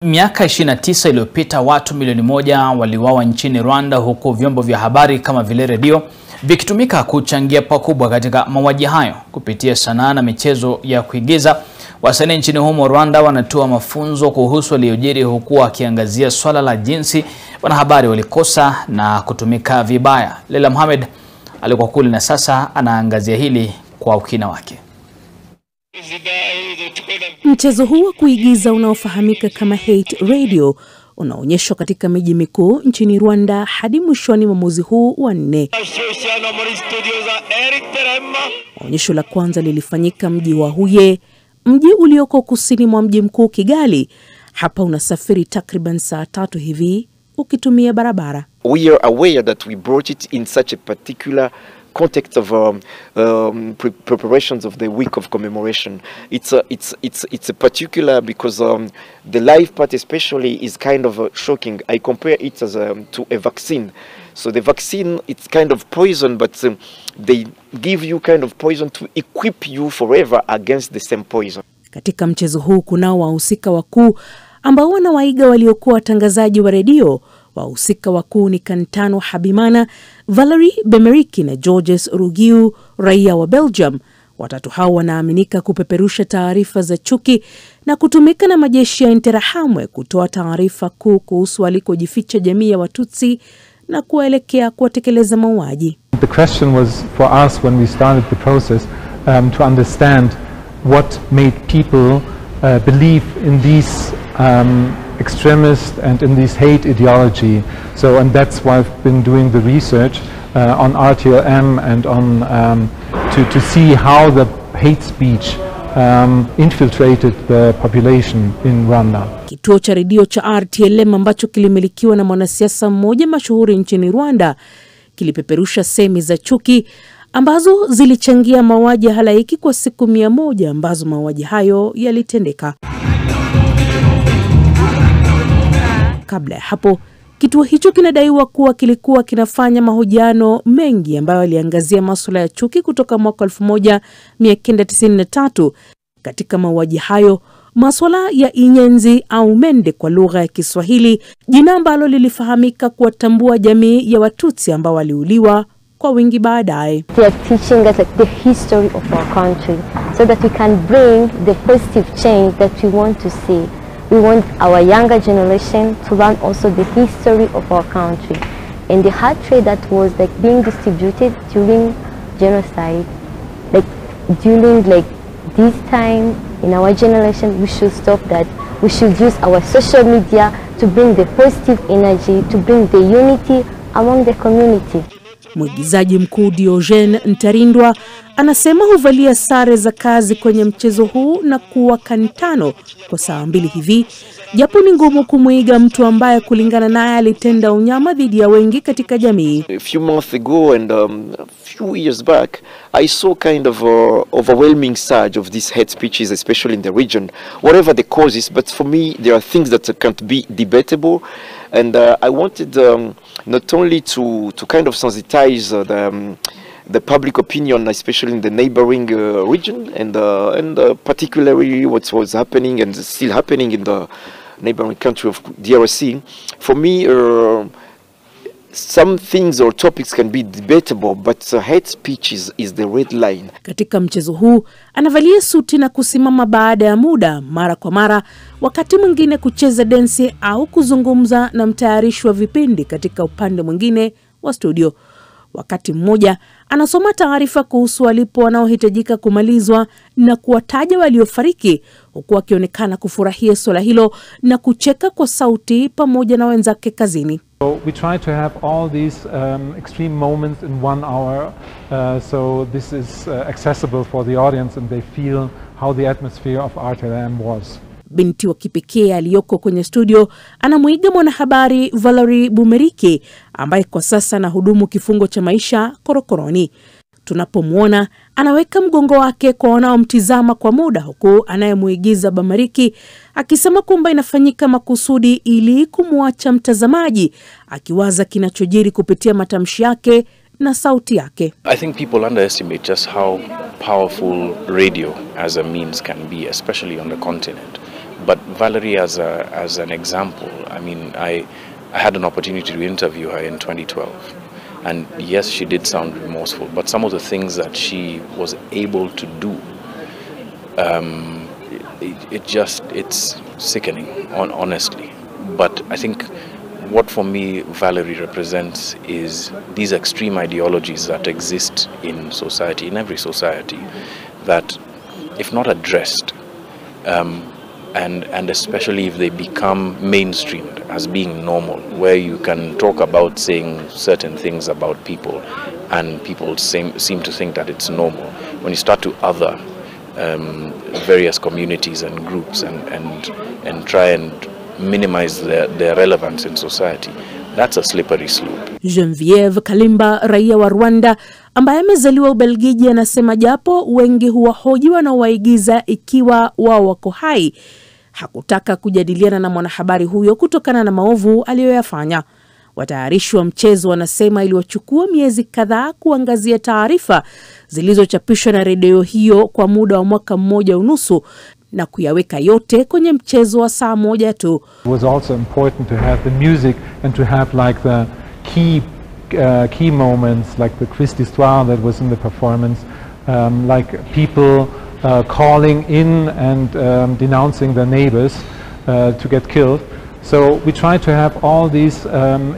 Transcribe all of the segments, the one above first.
Miaka 29 iliyopita watu milioni 1 waliuawa nchini Rwanda, huku vyombo vya habari kama vile redio vikitumika kuchangia pakubwa katika mauaji hayo. Kupitia sanaa na michezo ya kuigiza, wasanii nchini humo Rwanda wanatoa mafunzo kuhusu yaliyojiri, huku wakiangazia swala la jinsi wanahabari walikosa na kutumika vibaya. Leila Mohamed alikuwa kule na sasa anaangazia hili kwa ukina wake. Mchezo huu wa kuigiza unaofahamika kama Hate Radio unaonyeshwa katika miji mikuu nchini Rwanda hadi mwishoni mwa mwezi huu wa 4. Onyesho la kwanza lilifanyika mji wa Huye, mji ulioko kusini mwa mji mkuu Kigali. Hapa unasafiri takriban saa 3 hivi ukitumia barabara. We are aware that we brought it in such a particular context of preparations of the week of commemoration. It's a particular because the live part especially is kind of shocking. I compare it as to a vaccine. So the vaccine, it's kind of poison, but they give you kind of poison to equip you forever against the same poison. Katika mchezo huu kunao wahusika wakuu ambao wanawaiga waliokuwa watangazaji wa redio. Wahusika wakuu ni Kantano Habimana, Valerie Bemeriki na Georges Rugiu, raia wa Belgium. Watatu hao wanaaminika kupeperusha taarifa za chuki na kutumika na majeshi ya Interahamwe kutoa taarifa kuu kuhusu walikojificha jamii ya Watutsi na kuelekea kuwatekeleza mauaji. The question was for us when we started the process to understand what made people believe in these extremist and in this hate ideology. And that's why I've been doing the research on RTLM and on to see how the hate speech infiltrated the population in Rwanda. Kituo cha redio cha RTLM ambacho kilimilikiwa na mwanasiasa mmoja mashuhuri nchini Rwanda kilipeperusha semi za chuki ambazo zilichangia mauaji ya halaiki kwa siku 100 ambazo mauaji hayo yalitendeka. Kabla ya hapo, kituo hicho kinadaiwa kuwa kilikuwa kinafanya mahojiano mengi ambayo yaliangazia masuala ya chuki kutoka mwaka 1993. Katika mauaji hayo, masuala ya inyenzi au mende kwa lugha ya Kiswahili, jina ambalo lilifahamika kuwatambua jamii ya Watutsi ambao waliuliwa kwa wingi baadaye. They are teaching us like the history of our country so that we can bring the positive change that we want to see. We want our younger generation to learn also the history of our country and the hatred that was like being distributed during genocide. Like during like this time in our generation, we should stop that. We should use our social media to bring the positive energy, to bring the unity among the community. Mwigizaji mkuu Diogene Ntarindwa anasema huvalia sare za kazi kwenye mchezo huu na kuwa Kantano kwa saa 2 hivi, japo ni ngumu kumuiga mtu ambaye kulingana naye alitenda unyama dhidi ya wengi katika jamii. A few months ago and a few years back, I saw kind of overwhelming surge of these hate speeches, especially in the region, whatever the causes. But for me, there are things that can't be debatable, and I wanted not only to kind of sensitize the public opinion, especially in the neighboring region, and particularly what was happening and still happening in the neighboring country of DRC. For me, some things or topics can be debatable, but hate speech is the red line. Katika mchezo huu anavalia suti na kusimama baada ya muda mara kwa mara, wakati mwingine kucheza densi au kuzungumza na mtayarishi wa vipindi katika upande mwingine wa studio. Wakati mmoja anasoma taarifa kuhusu walipo wanaohitajika kumalizwa na kuwataja waliofariki, huku akionekana kufurahia swala hilo na kucheka kwa sauti pamoja na wenzake kazini. So we try to have all these extreme moments in 1 hour, so this is accessible for the audience and they feel how the atmosphere of RTLM was. Binti wa kipekee aliyoko kwenye studio anamuiga mwanahabari Valerie Bemeriki ambaye kwa sasa anahudumu kifungo cha maisha korokoroni. Tunapomwona anaweka mgongo wake kwa wanaomtizama kwa muda, huku anayemuigiza Bemeriki akisema kwamba inafanyika makusudi ili kumwacha mtazamaji akiwaza kinachojiri kupitia matamshi yake na sauti yake. I think people underestimate just how powerful radio as a means can be, especially on the continent. But Valerie as an example, I mean, I had an opportunity to interview her in 2012. And yes, she did sound remorseful, but some of the things that she was able to do, it's sickening, honestly. But I think what for me Valerie represents is these extreme ideologies that exist in society, in every society, that if not addressed, and especially if they become mainstreamed as being normal, where you can talk about saying certain things about people and people seem to think that it's normal, when you start to other various communities and groups and try and minimize their relevance in society, that's a slippery slope. Genevieve Kalimba, raia wa Rwanda ambaye amezaliwa Ubelgiji, anasema japo wengi huwahoji wanaowaigiza ikiwa wao wako hai, hakutaka kujadiliana na mwanahabari huyo kutokana na maovu aliyoyafanya. Watayarishi wa mchezo wanasema iliwachukua miezi kadhaa kuangazia taarifa zilizochapishwa na redio hiyo kwa muda wa mwaka mmoja unusu na kuyaweka yote kwenye mchezo wa saa moja tu. It was also important to have the music and to have like the key moments, like the cri d'histoire that was in the performance, like people calling in and denouncing their neighbors to get killed. So we try to have all these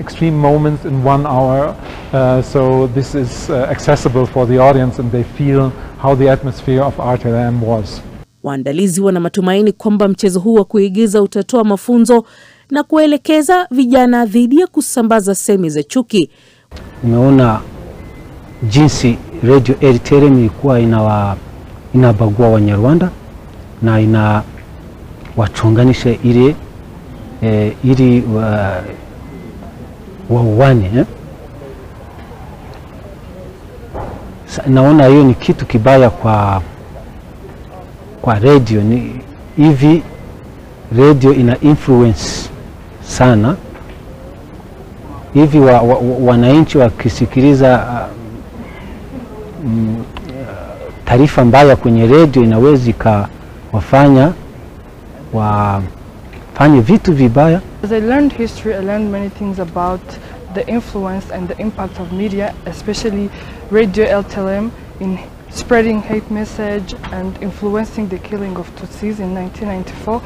extreme moments in 1 hour, so this is accessible for the audience and they feel how the atmosphere of RTLM was. Waandalizi wana matumaini kwamba mchezo huu wa kuigiza utatoa mafunzo na kuelekeza vijana dhidi ya kusambaza semi za chuki. Nimeona jinsi Radio RTLM ilikuwa inabagua Wanyarwanda na inawachonganisha ili wauane. Naona hiyo ni kitu kibaya kwa radio. Hivi radio ina influence sana. Hivi wananchi wakisikiliza taarifa mbaya kwenye radio inaweza ikawafanya wafanye vitu vibaya. As I learned history, I learned many things about the influence and the impact of media, especially Radio RTLM, in spreading hate message and influencing the killing of Tutsis in 1994.